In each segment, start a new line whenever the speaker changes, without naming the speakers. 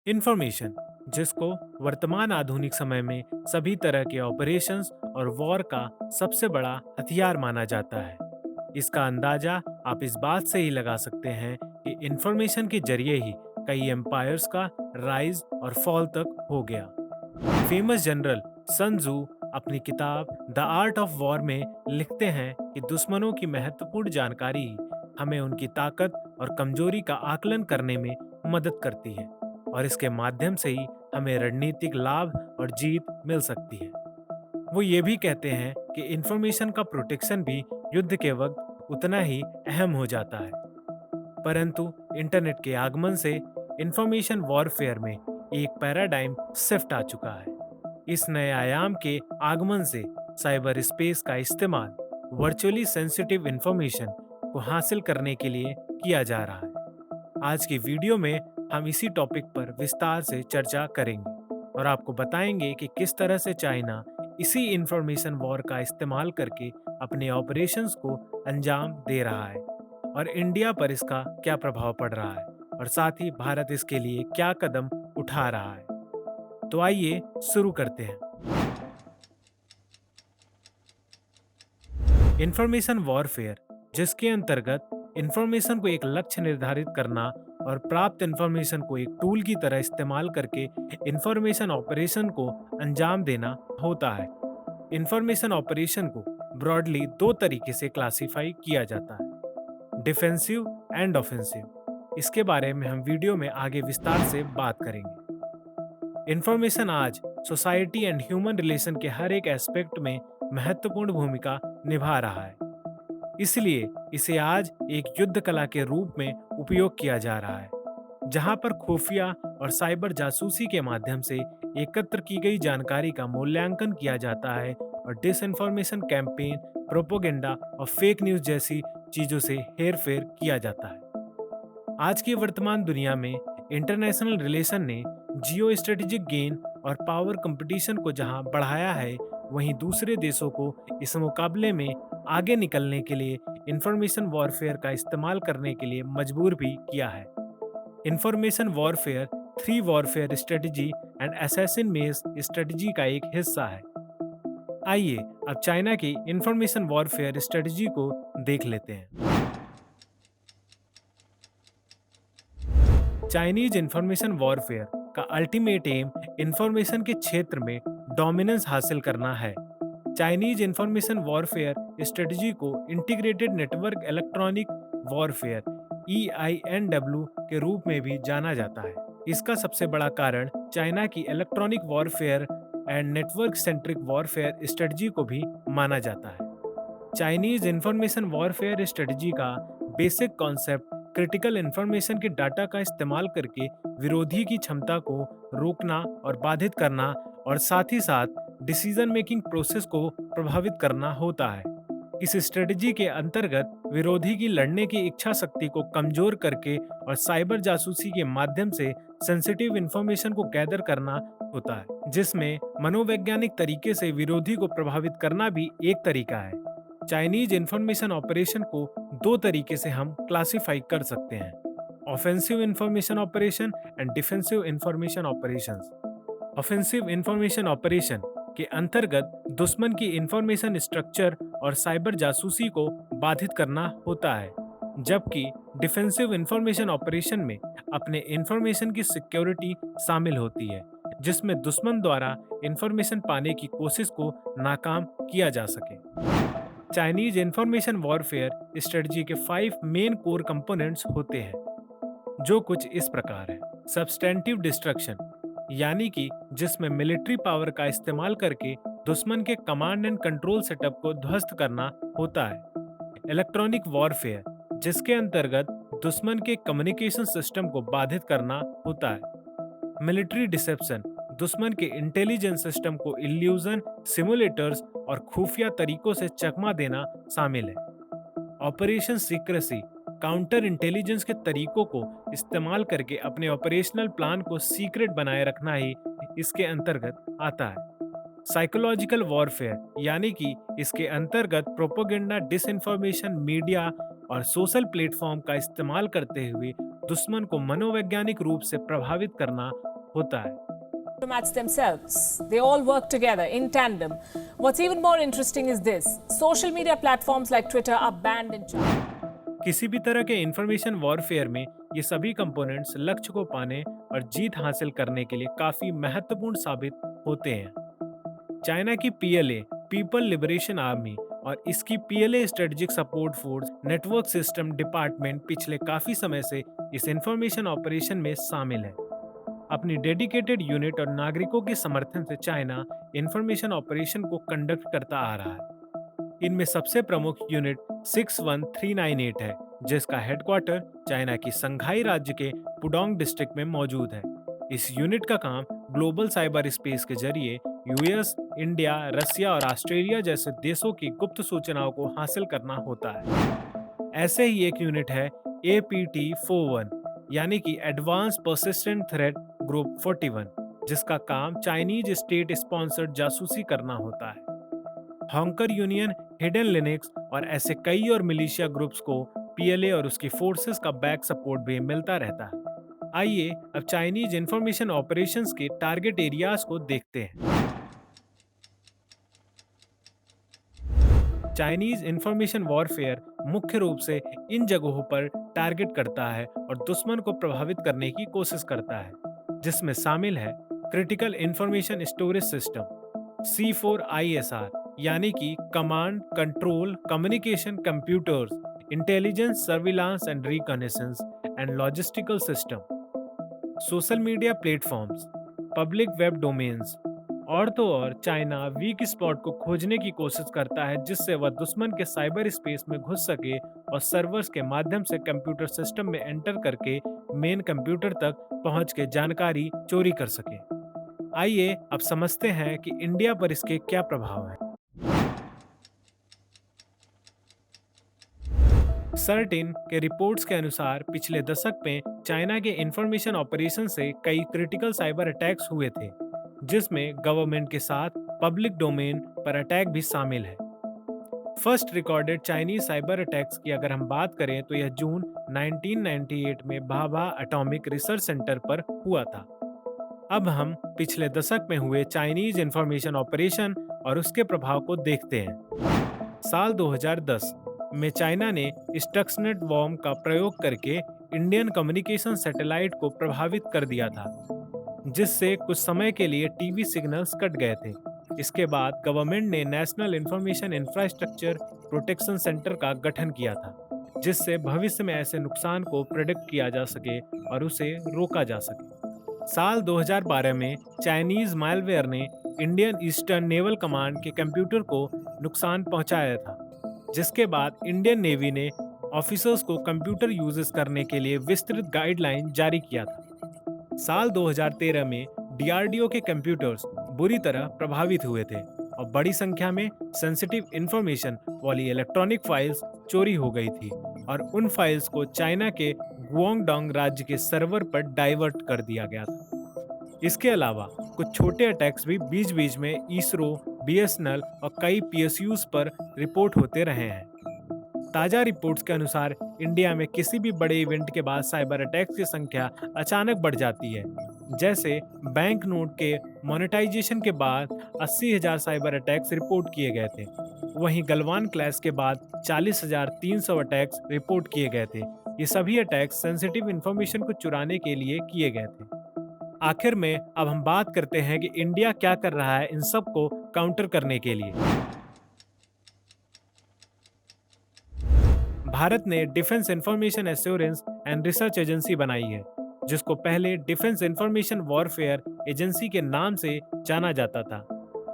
Information, जिसको वर्तमान आधुनिक समय में सभी तरह के ऑपरेशंस और वॉर का सबसे बड़ा हथियार माना जाता है। इसका अंदाजा आप इस बात से ही लगा सकते हैं कि इंफॉर्मेशन के जरिए ही कई एम्पायर्स का राइज और फॉल तक हो गया। फेमस जनरल सन तजू अपनी किताब द आर्ट ऑफ वॉर में लिखते हैं कि दुश्मनों की महत्वपूर्ण जानकारी ही हमें उनकी ताकत और कमजोरी का आकलन करने में मदद करती है, और इसके माध्यम से ही हमें रणनीतिक लाभ और जीत मिल सकती है। वो ये भी कहते हैं कि इंफॉर्मेशन का प्रोटेक्शन भी युद्ध के वक्त उतना ही अहम हो जाता है। परंतु इंटरनेट के आगमन से इंफॉर्मेशन वॉरफेयर में एक पैराडाइम शिफ्ट आ चुका है। इस नए आयाम के आगमन से साइबर स्पेस का इस्तेमाल वर्चुअली सेंसिटिव इंफॉर्मेशन को हासिल करने के लिए किया जा रहा है। आज की वीडियो में हम इसी टॉपिक पर विस्तार से चर्चा करेंगे और आपको बताएंगे कि किस तरह से चाइना इसी इंफॉर्मेशन वॉर का इस्तेमाल करके अपने ऑपरेशंस को अंजाम दे रहा है और इंडिया पर इसका क्या प्रभाव पड़ रहा है, और साथ ही भारत इसके लिए क्या कदम उठा रहा है। तो आइए शुरू करते हैं। इंफॉर्मेशन वॉरफेयर, जिसके अंतर्गत इंफॉर्मेशन को एक लक्ष्य निर्धारित करना और प्राप्त इंफॉर्मेशन को एक टूल की तरह इस्तेमाल करके इंफॉर्मेशन ऑपरेशन को अंजाम देना होता है। इंफॉर्मेशन ऑपरेशन को ब्रॉडली दो तरीके से क्लासिफाई किया जाता है, डिफेंसिव एंड ऑफेंसिव। इसके बारे में हम वीडियो में आगे विस्तार से बात करेंगे। इंफॉर्मेशन आज सोसाइटी एंड ह्यूमन रिलेशन के हर एक एस्पेक्ट में महत्वपूर्ण भूमिका निभा रहा है। इसलिए इसे आज एक युद्ध कला के रूप में उपयोग किया जा रहा है, जहां पर खुफिया और साइबर जासूसी के माध्यम से एकत्र की गई जानकारी का मूल्यांकन किया जाता है और डिसइंफॉर्मेशन कैंपेन, प्रोपोगेंडा और फेक न्यूज़ जैसी चीजों से हेरफेर किया जाता है। आज की वर्तमान दुनिया में इंटरनेशनल रिलेशन ने जियो स्ट्रेटेजिक गेन और पावर कंपटीशन को जहां बढ़ाया है, वहीं दूसरे देशों को इस मुकाबले में आगे निकलने के लिए इंफॉर्मेशन वॉरफेयर का इस्तेमाल करने के लिए मजबूर भी किया है। Information warfare three warfare strategy and assassin मेज स्ट्रेटजी का एक हिस्सा है। आइए अब चाइना की इंफॉर्मेशन वॉरफेयर स्ट्रेटजी को देख लेते हैं। चाइनीज इंफॉर्मेशन वॉरफेयर का अल्टीमेट एम इंफॉर्मेशन के क्षेत्र में डोमिनेंस हासिल करना है। चाइनीज इंफॉर्मेशन वॉरफेयर स्ट्रेटजी को integrated network electronic warfare EINW के रूप में भी जाना जाता है। इसका सबसे बड़ा कारण चाइना की electronic warfare and network centric warfare strategy को भी माना जाता है। चाइनीज इंफॉर्मेशन वॉरफेयर स्ट्रेटजी का बेसिक कॉन्सेप्ट क्रिटिकल इंफॉर्मेशन के डाटा का इस्तेमाल करके विरोधी की क्षमता को रोकना और बाधित करना, और साथ ही साथ डिसीजन मेकिंग प्रोसेस को प्रभावित करना होता है। इस स्ट्रेटजी के अंतर्गत विरोधी की लड़ने की इच्छा शक्ति को कमजोर करके और साइबर जासूसी के माध्यम से सेंसिटिव इंफॉर्मेशन को गैदर करना होता है, जिसमें मनोवैज्ञानिक तरीके से विरोधी को प्रभावित करना भी एक तरीका है। चाइनीज इंफॉर्मेशन ऑपरेशन को दो तरीके से हम क्लासिफाई कर सकते हैं, offensive information operation and defensive information operations. Offensive information operation के अंतर्गत दुश्मन की इंफॉर्मेशन स्ट्रक्चर और साइबर जासूसी को बाधित करना होता है, जबकि डिफेंसिव इंफॉर्मेशन ऑपरेशन में अपने इंफॉर्मेशन की सिक्योरिटी शामिल होती है, जिसमें दुश्मन द्वारा इंफॉर्मेशन पाने की कोशिश को नाकाम किया जा सके। चाइनीज इंफॉर्मेशन वॉरफेयर स्ट्रेटजी के 5 मेन कोर कंपोनेंट्स होते हैं, जो कुछ इस प्रकार है। सब्सटेंटिव डिस्ट्रक्शन, यानी कि जिसमें मिलिट्री पावर का इस्तेमाल करके दुश्मन के कमांड एंड कंट्रोल सेटअप को ध्वस्त करना होता है। इलेक्ट्रॉनिक वॉरफेयर, जिसके अंतर्गत दुश्मन के कम्युनिकेशन सिस्टम को बाधित करना होता है। मिलिट्री डिसेप्शन, दुश्मन के इंटेलिजेंस सिस्टम को इल्यूजन, सिमुलेटर्स और खुफिया तरीकों से चकमा देना शामिल है। ऑपरेशन सीक्रेसी, काउंटर इंटेलिजेंस के तरीकों को इस्तेमाल करके अपने ऑपरेशनल प्लान को सीक्रेट बनाए रखना ही इसके अंतर्गत आता है। साइकोलॉजिकल वॉरफेयर, यानी कि इसके अंतर्गत प्रोपोगेंडा, डिसइंफॉर्मेशन, मीडिया और सोशल प्लेटफॉर्म का इस्तेमाल करते हुए दुश्मन को मनोवैज्ञानिक रूप से प्रभावित करना होता है।
Diplomats themselves. They all work together in tandem. What's even more interesting is this: social media platforms like Twitter are banned in China.
किसी भी तरह के इंफॉर्मेशन वॉरफेयर में ये सभी कंपोनेंट्स लक्ष्य को पाने और जीत हासिल करने के लिए काफी महत्वपूर्ण साबित होते हैं। चाइना की पीएलए पीपल लिबरेशन आर्मी और इसकी PLA strategic support force network system department पिछले काफी समय से इस इंफॉर्मेशन ऑपरेशन में शामिल है। अपनी डेडिकेटेड यूनिट और नागरिकों के समर्थन से चाइना इंफॉर्मेशन ऑपरेशन को कंडक्ट करता आ रहा है। इनमें सबसे प्रमुख यूनिट 61398 है, जिसका हेडक्वार्टर चाइना की संघाई राज्य के पुडोंग डिस्ट्रिक्ट में मौजूद है। इस यूनिट का काम ग्लोबल साइबर स्पेस के जरिए यूएस, इंडिया, रसिया और ऑस्ट्रेलिया जैसे देशों की गुप्त सूचनाओं को हासिल करना होता है। ऐसे ही एक यूनिट है APT41, यानी कि एडवांस परसिस्टेंट थ्रेट ग्रुप 41, जिसका काम चाइनीज स्टेट स्पॉन्सर्ड जासूसी करना होता है। हॉन्कर यूनियन, हिडन लिनक्स और ऐसे कई और मिलिशिया ग्रुप्स को पीएलए और उसकी फोर्सेस का बैक सपोर्ट भी मिलता रहता है। आइए अब चाइनीज इंफॉर्मेशन ऑपरेशंस के टारगेट एरियाज को देखते हैं। चाइनीज इंफॉर्मेशन वॉरफेयर मुख्य रूप से इन जगहों पर टारगेट करता है और दुश्मन को प्रभावित करने की कोशिश करता है, जिसमें शामिल है critical information storage system C4ISR, यानी कि command, control, communication computers, intelligence, surveillance and reconnaissance and logistical system, social media platforms, public web domains. और तो और चाइना वीक स्पॉट को खोजने की कोशिश करता है, जिससे वह दुश्मन के साइबर स्पेस में घुस सके और सर्वर्स के माध्यम से कंप्यूटर सिस्टम में एंटर करके मेन कंप्यूटर तक पहुंच के जानकारी चोरी कर सके। आइए अब समझते हैं कि इंडिया पर इसके क्या प्रभाव है। सर्टिन के रिपोर्ट्स के अनुसार पिछले दशक में चाइना के इंफॉर्मेशन ऑपरेशन से कई क्रिटिकल साइबर अटैक्स हुए थे, जिसमें गवर्नमेंट के साथ पब्लिक डोमेन पर अटैक भी शामिल है। First recorded Chinese cyber attacks की अगर हम बात करें तो यह जून 1998 में भाभा एटॉमिक रिसर्च सेंटर पर हुआ था। अब हम पिछले दशक में हुए चाइनीज इंफॉर्मेशन ऑपरेशन और उसके प्रभाव को देखते हैं। साल 2010 में चाइना ने स्टक्सनेट वॉर्म का प्रयोग करके इंडियन कम्युनिकेशन सैटेलाइट को प्रभावित कर दिया था, जिससे कुछ समय के लिए टीवी सिग्नल्स कट गए थे। इसके बाद गवर्नमेंट ने national information infrastructure protection centre का गठन किया था, जिससे भविष्य में ऐसे नुकसान को प्रेडिक्ट किया जा सके और उसे रोका जा सके। साल 2012 में चाइनीज मालवेयर ने इंडियन ईस्टर्न नेवल कमांड के कंप्यूटर को नुकसान पहुंचाया था, जिसके बाद इंडियन नेवी ने ऑफिसर्स को कंप्यूटर यूजेस करने के लिए विस्तृत गाइडलाइन जारी किया था। साल 2013 में डीआरडीओ के कंप्यूटर्स बुरी तरह प्रभावित हुए थे और बड़ी संख्या में सेंसिटिव इंफॉर्मेशन वाली इलेक्ट्रॉनिक फाइल्स चोरी हो गई थी और उन फाइल्स को चाइना के गुआंगडोंग राज्य के सर्वर पर डाइवर्ट कर दिया गया था। इसके अलावा कुछ छोटे अटैक्स भी बीच बीच में इसरो, बीएसएनएल और कई पीएसयूज पर रिपोर्ट होते रहे हैं। ताज़ा रिपोर्ट्स के अनुसार इंडिया में किसी भी बड़े इवेंट के बाद साइबर अटैक्स की संख्या अचानक बढ़ जाती है। जैसे बैंक नोट के मोनेटाइजेशन के बाद 80,000 साइबर अटैक्स रिपोर्ट किए गए थे। वहीं गलवान क्लैश के बाद 40,300 अटैक्स रिपोर्ट किए गए थे। ये सभी अटैक्स सेंसिटिव इंफॉर्मेशन को चुराने के लिए किए गए थे। आखिर में अब हम बात करते हैं कि इंडिया क्या कर रहा है इन सब को काउंटर करने के लिए। भारत ने defence information assurance and research agency बनाई है, जिसको पहले डिफेंस इंफॉर्मेशन वॉरफेयर एजेंसी के नाम से जाना जाता था।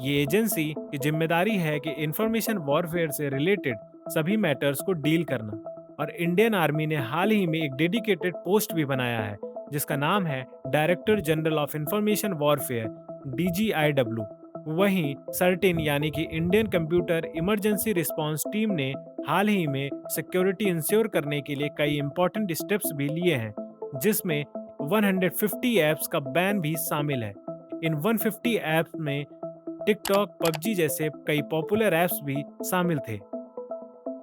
ये एजेंसी की जिम्मेदारी है कि इंफॉर्मेशन वॉरफेयर से रिलेटेड सभी मैटर्स को डील करना। और इंडियन आर्मी ने हाल ही में एक डेडिकेटेड पोस्ट भी बनाया है, जिसका नाम है director general of information warfare DGIW। वहीं सर्टिन यानी कि Indian computer emergency response team ने हाल ही में सिक्योरिटी इंश्योर करने के लिए कई इंपॉर्टेंट स्टेप्स भी लिए हैं, जिसमें 150 ऐप्स का बैन भी शामिल है। इन 150 ऐप्स में टिकटॉक, पबजी जैसे कई पॉपुलर ऐप्स भी शामिल थे।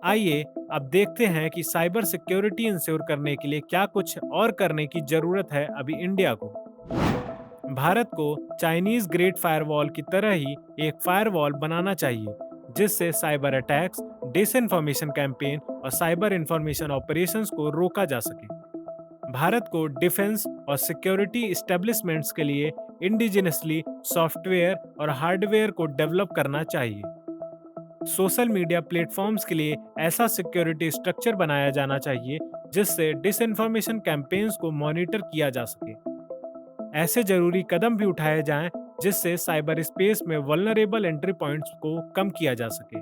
आइए अब देखते हैं कि साइबर सिक्योरिटी इंश्योर करने के लिए क्या कुछ और करने की जरूरत है अभी इंडिया को। भारत को चाइनीज ग्रेट फायरवॉल की तरह ही एक फायरवॉल बनाना चाहिए, जिससे साइबर अटैक्स, डिसइंफॉर्मेशन कैंपेन और साइबर इंफॉर्मेशन ऑपरेशंस को रोका जा सके। भारत को डिफेंस और सिक्योरिटी इस्टेब्लिशमेंट्स के लिए इंडिजिनसली सॉफ्टवेयर और हार्डवेयर को डेवलप करना चाहिए। सोशल मीडिया प्लेटफॉर्म्स के लिए ऐसा सिक्योरिटी स्ट्रक्चर बनाया जाना चाहिए जिससे डिसइंफॉर्मेशन कैंपेन्स को मॉनिटर किया जा सके। ऐसे जरूरी कदम भी उठाए जाएं जिससे साइबर स्पेस में वल्नरेबल एंट्री पॉइंट्स को कम किया जा सके।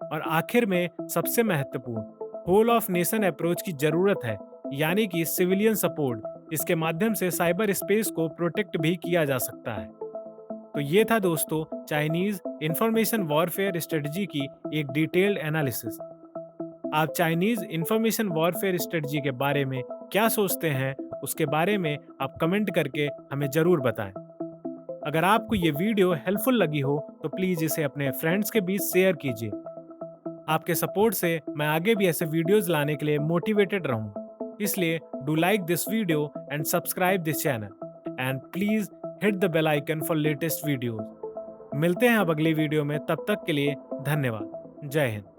और आखिर में सबसे महत्वपूर्ण, होल ऑफ नेशन अप्रोच की जरूरत है, यानी कि सिविलियन सपोर्ट। इसके माध्यम से साइबर स्पेस को प्रोटेक्ट भी किया जा सकता है। तो ये था दोस्तों चाइनीज इंफॉर्मेशन वॉरफेयर स्ट्रेटजी की एक डिटेल्ड एनालिसिस। आप चाइनीज इंफॉर्मेशन वॉरफेयर स्ट्रेटजी के बारे में क्या सोचते हैं, उसके बारे में आप कमेंट करके हमें जरूर बताएं। अगर आपको ये वीडियो हेल्पफुल लगी हो तो प्लीज इसे अपने फ्रेंड्स के बीच शेयर कीजिए। आपके सपोर्ट से मैं आगे भी ऐसे वीडियोस लाने के लिए मोटिवेटेड रहूं। इसलिए do like this video and subscribe this channel and please hit the bell icon for latest videos. मिलते हैं अब अगली वीडियो में, तब तक के लिए धन्यवाद। जय हिंद।